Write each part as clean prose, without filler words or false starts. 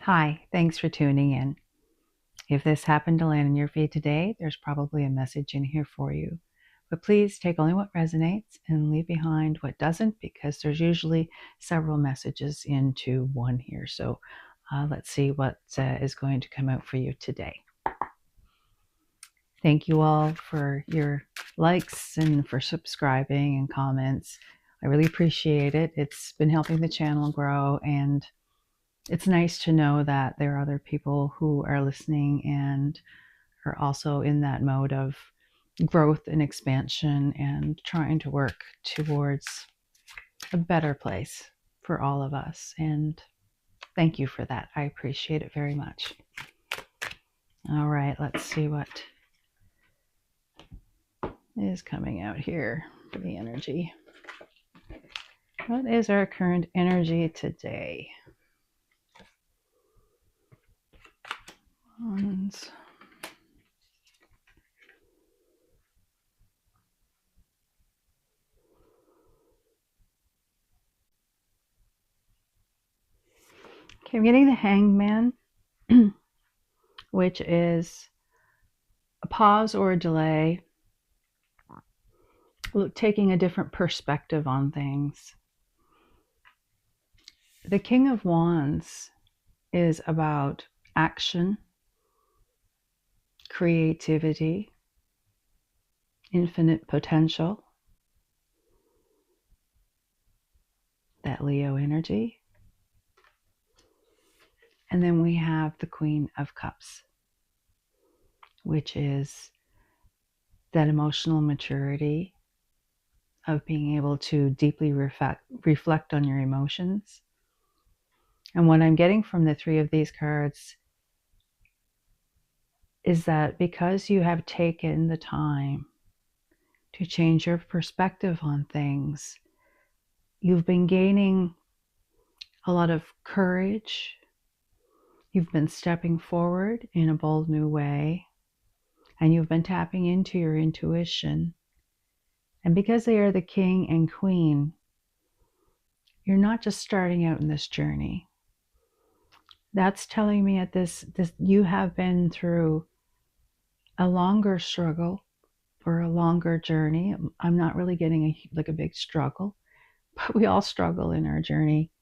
Hi, thanks for tuning in. If this happened to land in your feed today, there's probably a message in here for you. But please take only what resonates and leave behind what doesn't, because there's usually several messages into one here. So let's see what is going to come out for you today. Thank you all for your likes and for subscribing and comments. I really appreciate it. It's been helping the channel grow, and it's nice to know that there are other people who are listening and are also in that mode of growth and expansion and trying to work towards a better place for all of us. And thank you for that. I appreciate it very much. All right, let's see what is coming out here for the energy. What is our current energy today? Wands. Okay, I'm getting the Hangman, which is a pause or a delay, taking a different perspective on things. The King of Wands is about action, creativity, infinite potential, that Leo energy. And then we have the Queen of Cups, which is that emotional maturity of being able to deeply reflect on your emotions. And what I'm getting from the three of these cards is that because you have taken the time to change your perspective on things, you've been gaining a lot of courage. You've been stepping forward in a bold new way, and you've been tapping into your intuition. And because they are the King and Queen, you're not just starting out in this journey. That's telling me at this you have been through a longer struggle or a longer journey. I'm not really getting a big struggle, but we all struggle in our journey.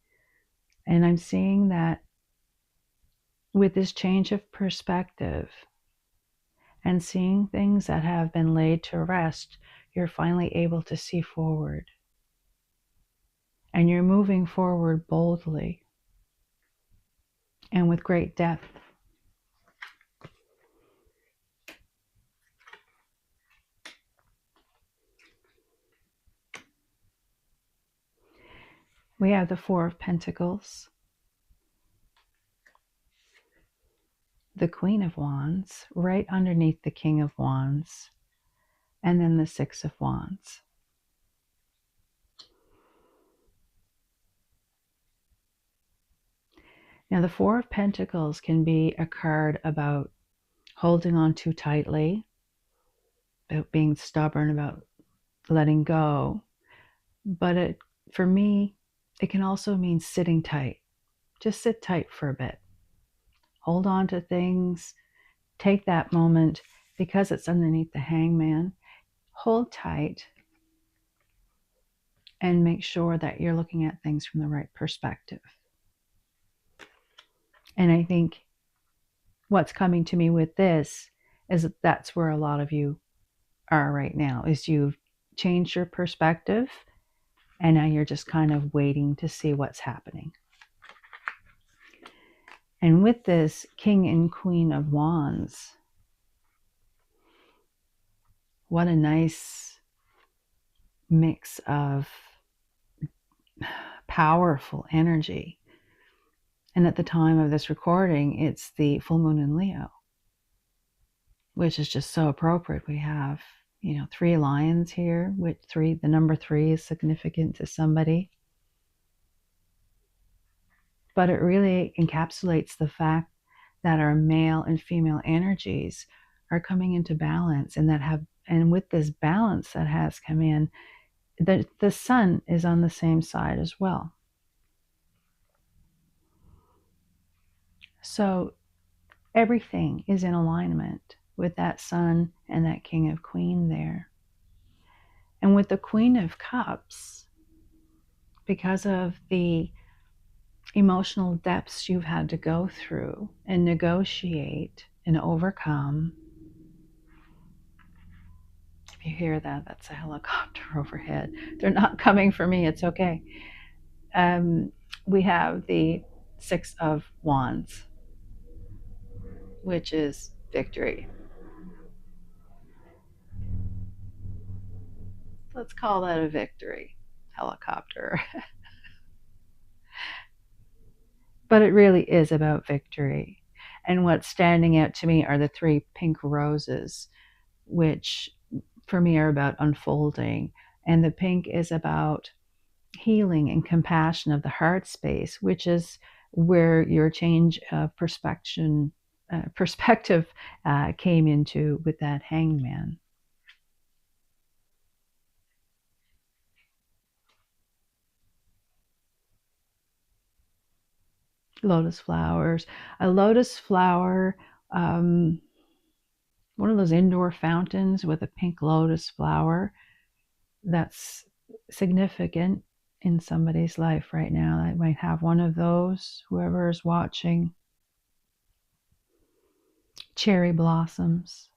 And I'm seeing that with this change of perspective and seeing things that have been laid to rest, you're finally able to see forward. And you're moving forward boldly and with great depth. We have the Four of Pentacles, the Queen of Wands, right underneath the King of Wands, and then the Six of Wands. Now, the Four of Pentacles can be a card about holding on too tightly, about being stubborn, about letting go. But for me, it can also mean sitting tight. Just sit tight for a bit. Hold on to things. Take that moment, because it's underneath the Hangman. Hold tight and make sure that you're looking at things from the right perspective. And I think what's coming to me with this is that that's where a lot of you are right now, is you've changed your perspective and now you're just kind of waiting to see what's happening. And with this King and Queen of Wands, what a nice mix of powerful energy. And at the time of this recording, it's the full moon in Leo, which is just so appropriate. We have, three lions here, which the number 3 is significant to somebody. But it really encapsulates the fact that our male and female energies are coming into balance, and with this balance that has come in, the sun is on the same side as well. So everything is in alignment with that Sun and that King of Queen there. And with the Queen of Cups, because of the emotional depths you've had to go through and negotiate and overcome. If you hear that, that's a helicopter overhead. They're not coming for me, it's okay. We have the Six of Wands, which is victory. Let's call that a victory helicopter. But it really is about victory. And what's standing out to me are the three pink roses, which for me are about unfolding. And the pink is about healing and compassion of the heart space, which is where your change of perspective came into with that hangman. Lotus flowers. A lotus flower, one of those indoor fountains with a pink lotus flower, that's significant in somebody's life right now. I might have one of those, whoever is watching. Cherry blossoms.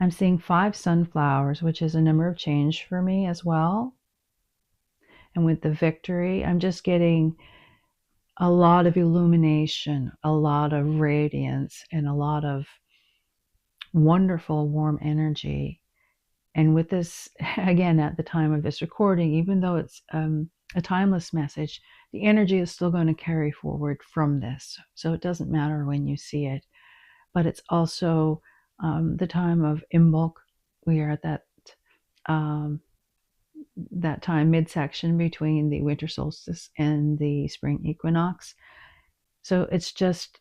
I'm seeing 5 sunflowers, which is a number of change for me as well. And with the victory, I'm just getting a lot of illumination, a lot of radiance, and a lot of wonderful warm energy. And with this, again, at the time of this recording, even though it's a timeless message, the energy is still going to carry forward from this. So it doesn't matter when you see it. But it's also the time of Imbolc. We are at that time midsection between the winter solstice and the spring equinox. So it's just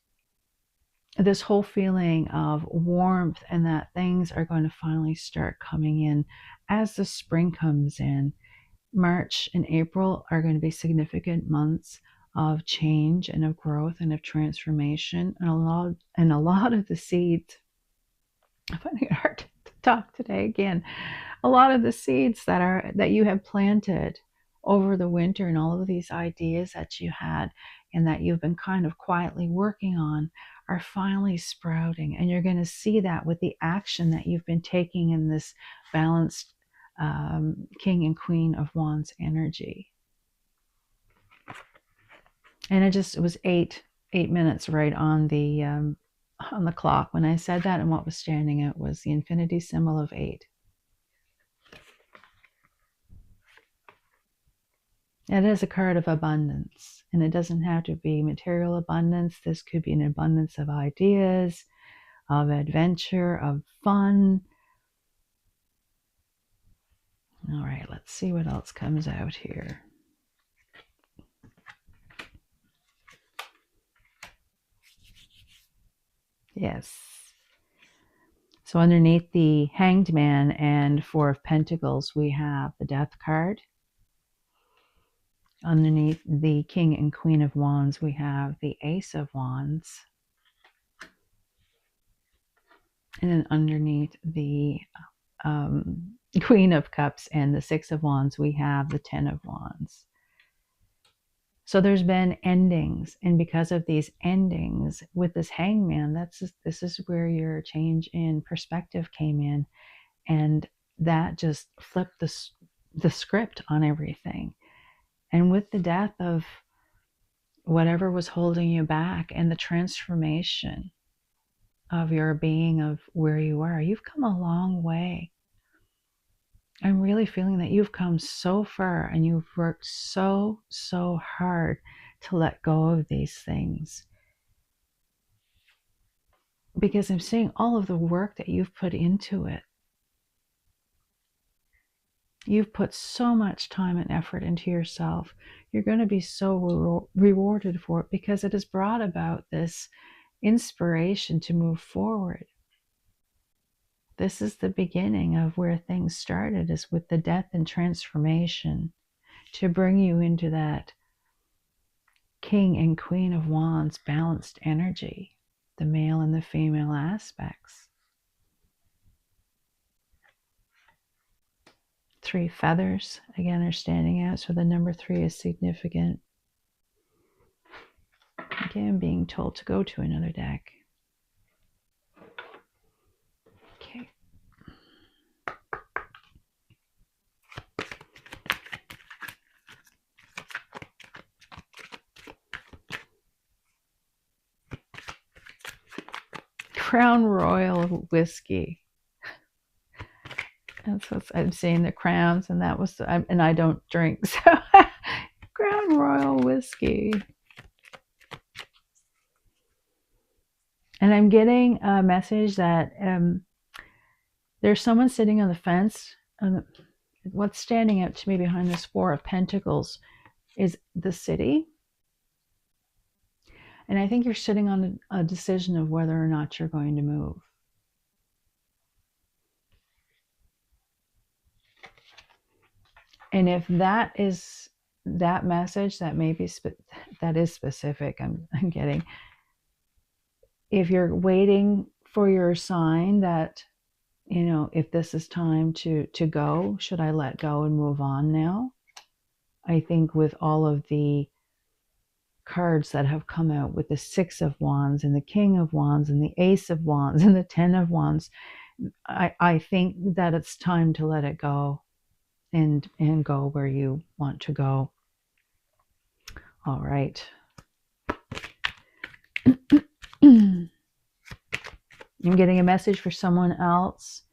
this whole feeling of warmth and that things are going to finally start coming in as the spring comes in. March and April are going to be significant months of change and of growth and of transformation, and a lot of the seeds. I'm finding it hard to talk today again. A lot of the seeds that you have planted over the winter, and all of these ideas that you had and that you've been kind of quietly working on, are finally sprouting. And you're going to see that with the action that you've been taking in this balanced King and Queen of Wands energy. And it was 8 minutes right on the clock when I said that, and what was standing out was the infinity symbol of 8. It is a card of abundance, and it doesn't have to be material abundance. This could be an abundance of ideas, of adventure, of fun. All right, let's see what else comes out here. Yes. So underneath the Hanged Man and 4 of Pentacles, we have the Death card. Underneath the King and Queen of Wands, we have the Ace of Wands. And then underneath the Queen of Cups and the 6 of Wands, we have the 10 of Wands. So there's been endings, and because of these endings with this hangman, this is where your change in perspective came in, and that just flipped the script on everything. And with the death of whatever was holding you back and the transformation of your being, of where you are, you've come a long way. I'm really feeling that you've come so far, and you've worked so hard to let go of these things. Because I'm seeing all of the work that you've put into it. You've put so much time and effort into yourself. You're going to be so rewarded for it, because it has brought about this inspiration to move forward. This is the beginning of where things started, is with the death and transformation. to bring you into that King and Queen of Wands balanced energy, the male and the female aspects. 3 feathers, again, are standing out, so the number 3 is significant. Okay, I'm being told to go to another deck. Okay. Crown Royal Whiskey. That's what I'm seeing, the crowns, and that was, and I don't drink, so Crown Royal Whiskey. And I'm getting a message that there's someone sitting on the fence. What's standing out to me behind this 4 of Pentacles is the city. And I think you're sitting on a decision of whether or not you're going to move. And if that is that message, that may be that is specific, I'm getting. If you're waiting for your sign that, you know, if this is time to go, should I let go and move on now? I think with all of the cards that have come out with the 6 of Wands and the King of Wands and the Ace of Wands and the 10 of Wands, I think that it's time to let it go and go where you want to go. All right. I'm getting a message for someone else.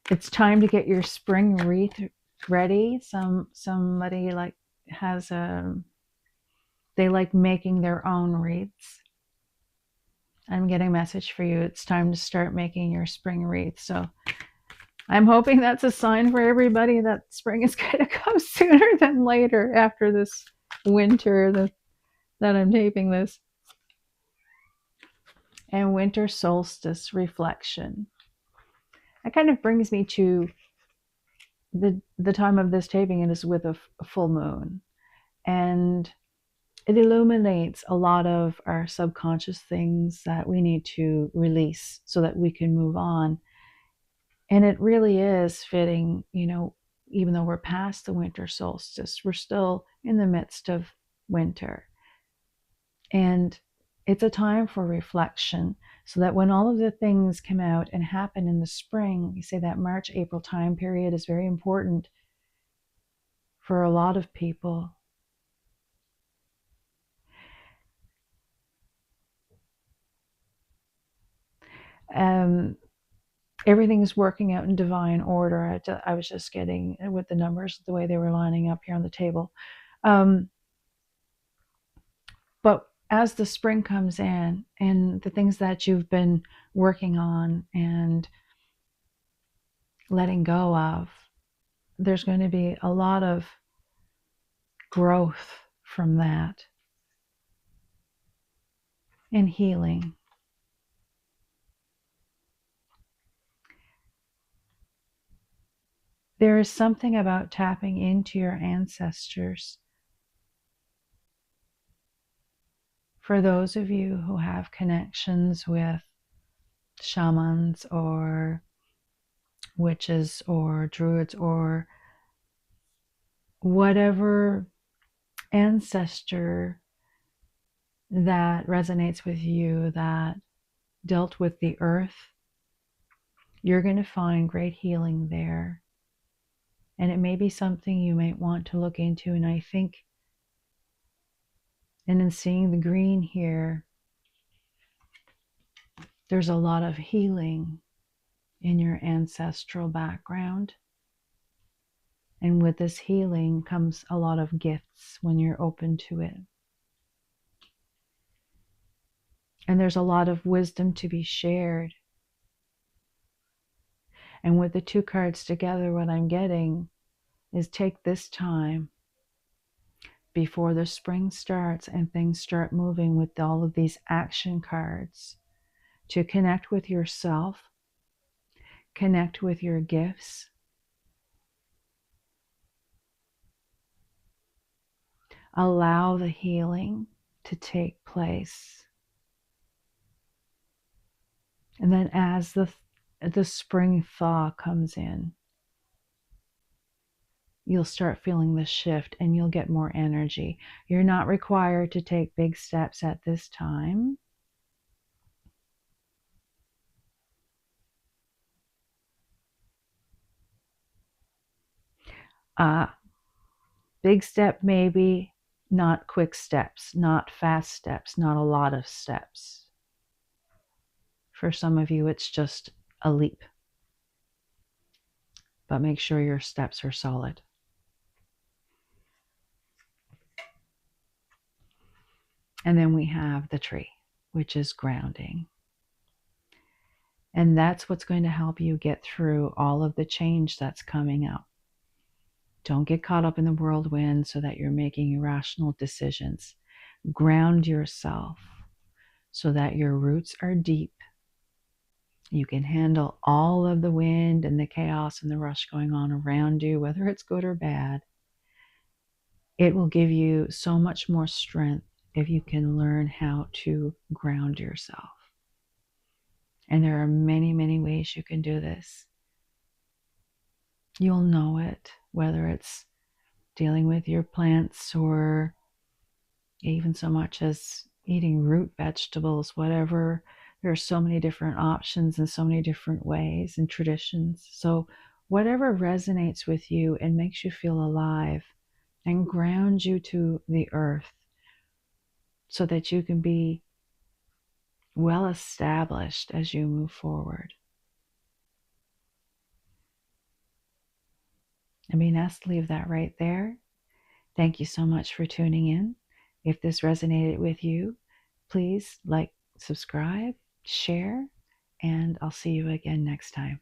It's time to get your spring wreath ready. Somebody like has they like making their own wreaths. I'm getting a message for you. It's time to start making your spring wreath. So I'm hoping that's a sign for everybody that spring is going to come sooner than later after this winter that I'm taping this. And winter solstice reflection. That kind of brings me to the time of this taping. It is with a full moon. And it illuminates a lot of our subconscious things that we need to release so that we can move on. And it really is fitting, you know, even though we're past the winter solstice, we're still in the midst of winter. And it's a time for reflection so that when all of the things come out and happen in the spring, we say that March, April time period is very important for a lot of people. Everything's working out in divine order. I was just getting with the numbers, the way they were lining up here on the table. But as the spring comes in and the things that you've been working on and letting go of, there's going to be a lot of growth from that and healing. There is something about tapping into your ancestors. For those of you who have connections with shamans or witches or druids or whatever ancestor that resonates with you that dealt with the earth, you're going to find great healing there. And it may be something you might want to look into. And I think, and in seeing the green here, there's a lot of healing in your ancestral background. And with this healing comes a lot of gifts when you're open to it. And there's a lot of wisdom to be shared. And with the 2 cards together, what I'm getting is take this time before the spring starts and things start moving with all of these action cards to connect with yourself, connect with your gifts, Allow the healing to take place. And then as the spring thaw comes in, you'll start feeling the shift and you'll get more energy. You're not required to take big steps at this time. Big step maybe, not quick steps, not fast steps, not a lot of steps. For some of you, it's just a leap. But make sure your steps are solid. And then we have the tree, which is grounding. And that's what's going to help you get through all of the change that's coming up. Don't get caught up in the whirlwind so that you're making irrational decisions. Ground yourself so that your roots are deep. You can handle all of the wind and the chaos and the rush going on around you, whether it's good or bad. It will give you so much more strength if you can learn how to ground yourself. And there are many, many ways you can do this. You'll know it, whether it's dealing with your plants or even so much as eating root vegetables, whatever. There are so many different options and so many different ways and traditions. So whatever resonates with you and makes you feel alive and grounds you to the earth so that you can be well established as you move forward. I'm being asked to leave that right there. Thank you so much for tuning in. If this resonated with you, please like, subscribe, share, and I'll see you again next time.